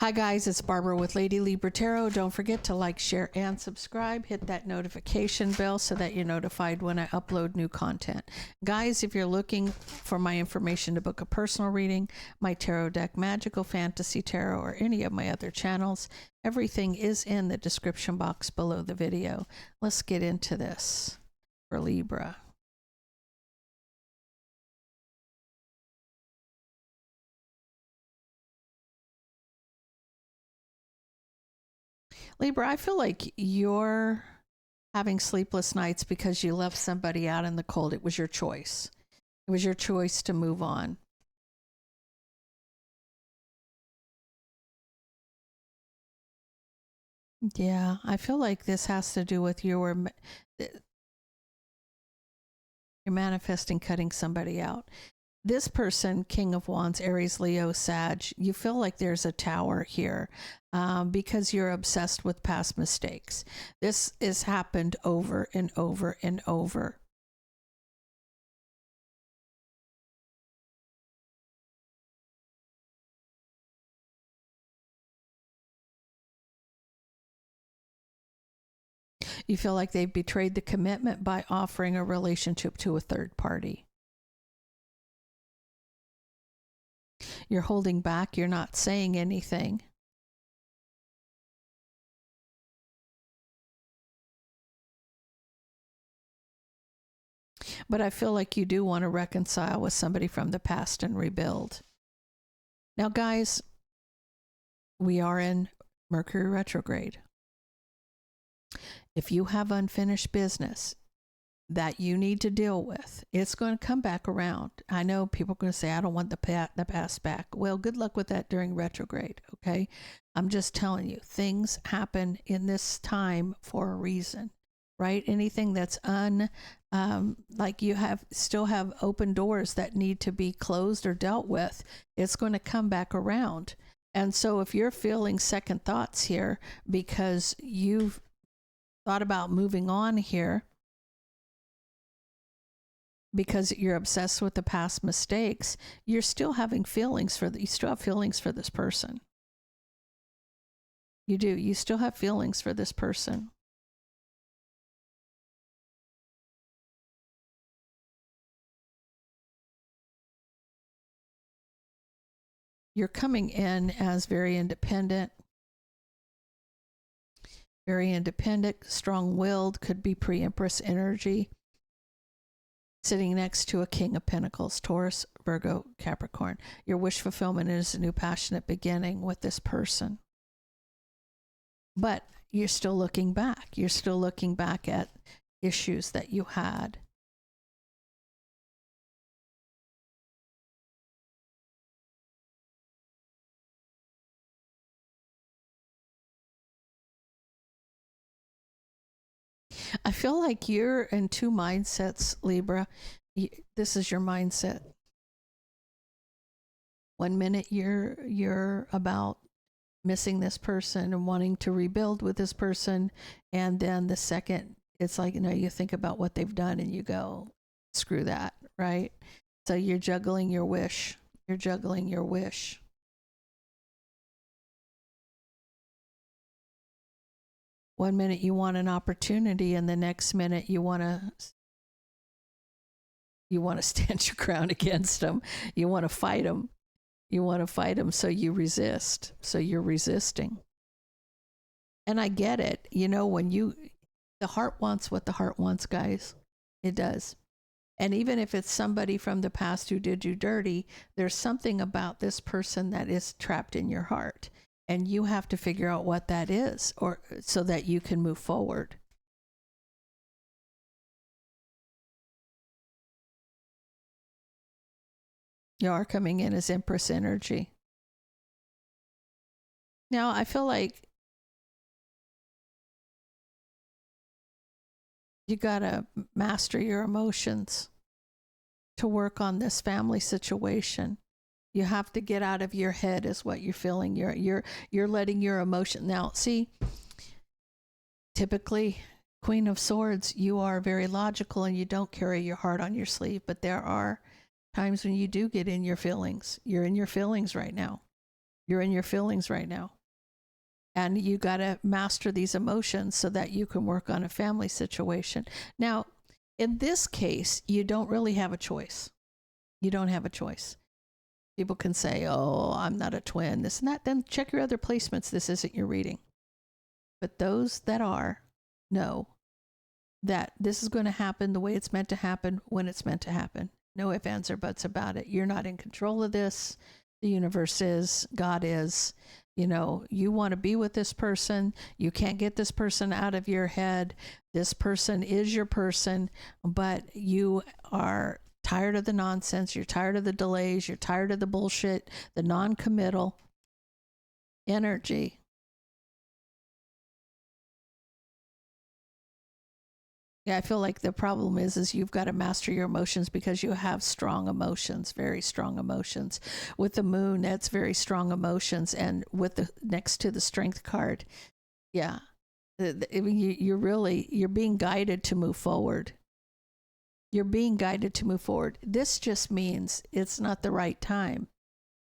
Hi guys, it's Barbara with Lady Libra Tarot. Don't forget to like, share, and subscribe. Hit that notification bell so that you're notified when I upload new content. Guys, if you're looking for my information to book a personal reading, my tarot deck, Magical Fantasy Tarot, or any of my other channels, everything is in the description box below the video. Let's get into this for Libra. Libra, I feel like you're having sleepless nights because you left somebody out in the cold. It was your choice. It was your choice to move on. Yeah, I feel like this has to do with you're manifesting cutting somebody out. This person, King of Wands, Aries, Leo, Sag, you feel like there's a tower here because you're obsessed with past mistakes. This has happened over and over and over. You feel like they've betrayed the commitment by offering a relationship to a third party. You're holding back. You're not saying anything. But I feel like you do want to reconcile with somebody from the past and rebuild. Now, guys, we are in Mercury retrograde. If you have unfinished business that you need to deal with, it's going to come back around. I know people are going to say, I don't want the past back. Well, good luck with that during retrograde, okay? I'm just telling you, things happen in this time for a reason, right? Anything that's like you still have open doors that need to be closed or dealt with, it's going to come back around. And so if you're feeling second thoughts here because you've thought about moving on here because you're obsessed with the past mistakes, you're still having feelings for you still have feelings for this person. You do. You still have feelings for this person. You're coming in as very independent, strong-willed, could be pre-Empress energy, sitting next to a King of Pentacles, Taurus, Virgo, Capricorn. Your wish fulfillment is a new passionate beginning with this person. But you're still looking back. You're still looking back at issues that you had. I feel like you're in two mindsets, Libra. This is your mindset. One minute you're about missing this person and wanting to rebuild with this person, and then the second it's like, you think about what they've done and you go, screw that, right? So you're juggling your wish. You're juggling your wish. One minute you want an opportunity, and the next minute you want to stand your ground against them. You want to fight them. You want to fight them, so you resist. So you're resisting. And I get it. When the heart wants what the heart wants, guys. It does. And even if it's somebody from the past who did you dirty, there's something about this person that is trapped in your heart. And you have to figure out what that is, or so that you can move forward. You are coming in as Empress energy. Now, I feel like you got to master your emotions to work on this family situation. You have to get out of your head is what you're feeling. You're letting your emotion. Now, see, typically, Queen of Swords, you are very logical and you don't carry your heart on your sleeve, but there are times when you do get in your feelings. You're in your feelings right now. You're in your feelings right now. And you got to master these emotions so that you can work on a family situation. Now, in this case, you don't really have a choice. You don't have a choice. People can say, oh, I'm not a twin, this and that. Then check your other placements. This isn't your reading. But those that are know that this is going to happen the way it's meant to happen when it's meant to happen. No ifs, ands, or buts about it. You're not in control of this. The universe is, God is. You know, you want to be with this person. You can't get this person out of your head. This person is your person, but you are tired of the nonsense. You're tired of the delays. You're tired of the bullshit, the non-committal energy. Yeah, I feel like the problem is you've got to master your emotions because you have strong emotions, very strong emotions. With the moon, that's very strong emotions. And with the next to the strength card, yeah, you're being guided to move forward. You're being guided to move forward. This just means it's not the right time.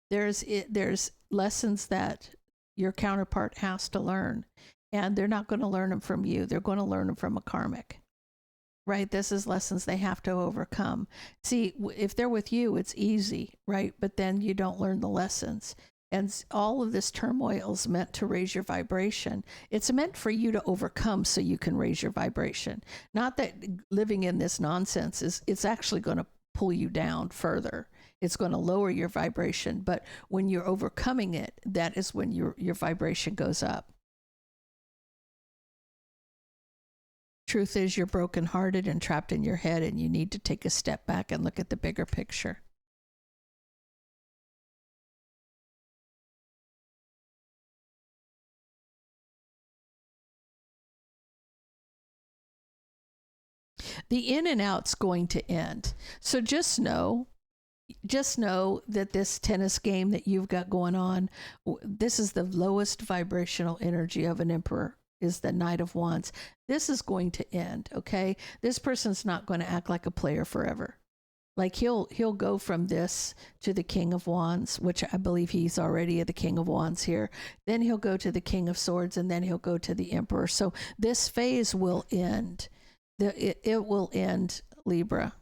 There's lessons that your counterpart has to learn, and they're not going to learn them from you. They're going to learn them from a karmic. Right? This is lessons they have to overcome. See, if they're with you, it's easy, right? But then you don't learn the lessons. And all of this turmoil is meant to raise your vibration. It's meant for you to overcome so you can raise your vibration. Not that living in this nonsense it's actually going to pull you down further. It's going to lower your vibration. But when you're overcoming it, that is when your vibration goes up. Truth is, you're brokenhearted and trapped in your head, and you need to take a step back and look at the bigger picture. The in and out's going to end. So just know that this tennis game that you've got going on, this is the lowest vibrational energy of an emperor, is the Knight of Wands. This is going to end, okay? This person's not going to act like a player forever. Like he'll go from this to the King of Wands, which I believe he's already the King of Wands here. Then he'll go to the King of Swords, and then he'll go to the Emperor. So this phase will end. It will end, Libra.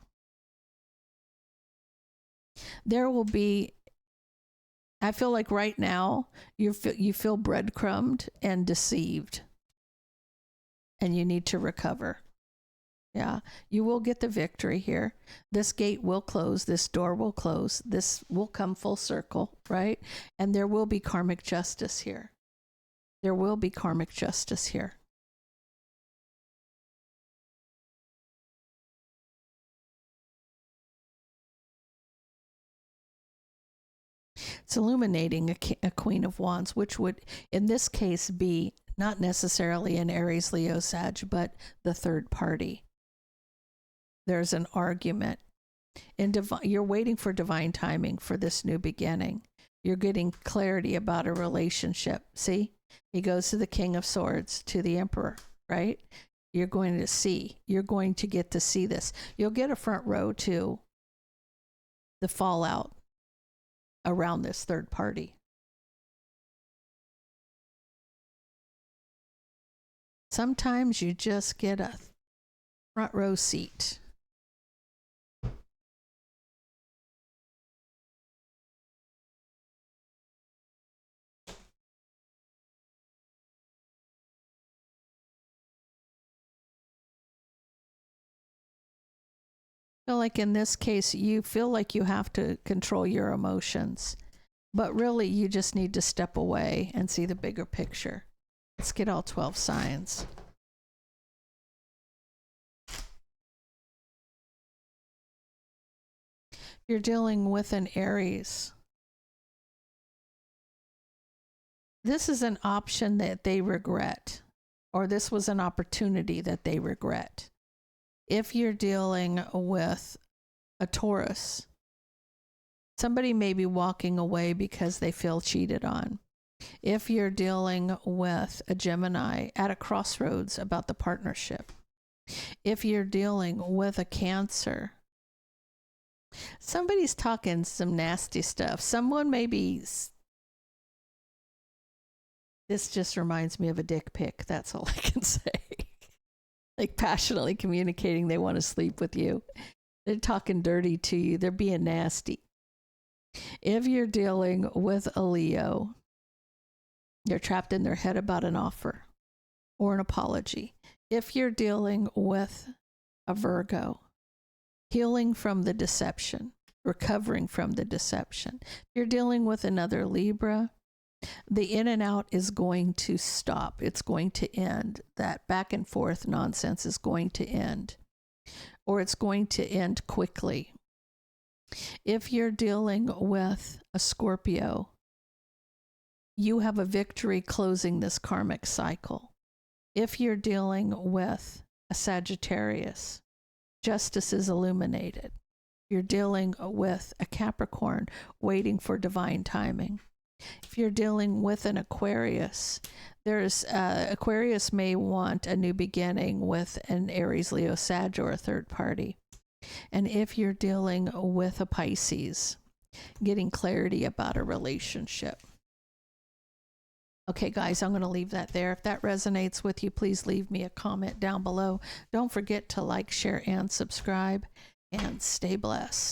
There will be, I feel like right now you feel breadcrumbed and deceived, and you need to recover. Yeah, you will get the victory here. This gate will close. This door will close. This will come full circle, right? And there will be karmic justice here. There will be karmic justice here. It's illuminating a Queen of Wands, which would, in this case, be not necessarily an Aries, Leo, Sag, but the third party. There's an argument. You're waiting for divine timing for this new beginning. You're getting clarity about a relationship. See? He goes to the King of Swords, to the Emperor, right? You're going to get to see this. You'll get a front row to the fallout around this third party. Sometimes you just get a front row seat. I feel like in this case, you feel like you have to control your emotions, but really you just need to step away and see the bigger picture. Let's get all 12 signs. You're dealing with an Aries. This is an option that they regret, or this was an opportunity that they regret. If you're dealing with a Taurus, somebody may be walking away because they feel cheated on. If you're dealing with a Gemini, at a crossroads about the partnership. If you're dealing with a Cancer, somebody's talking some nasty stuff. Someone may be This just reminds me of a dick pic. That's all I can say. Like passionately communicating they want to sleep with you. They're talking dirty to you. They're being nasty. If you're dealing with a Leo, they're trapped in their head about an offer or an apology. If you're dealing with a Virgo, healing from the deception, recovering from the deception. If you're dealing with another Libra, the in and out is going to stop. It's going to end. That back and forth nonsense is going to end, or it's going to end quickly. If you're dealing with a Scorpio, you have a victory closing this karmic cycle. If you're dealing with a Sagittarius, justice is illuminated. You're dealing with a Capricorn, waiting for divine timing. If you're dealing with an Aquarius, Aquarius may want a new beginning with an Aries, Leo, Sag, or a third party. And if you're dealing with a Pisces, getting clarity about a relationship. Okay, guys, I'm going to leave that there. If that resonates with you, please leave me a comment down below. Don't forget to like, share, and subscribe, and stay blessed.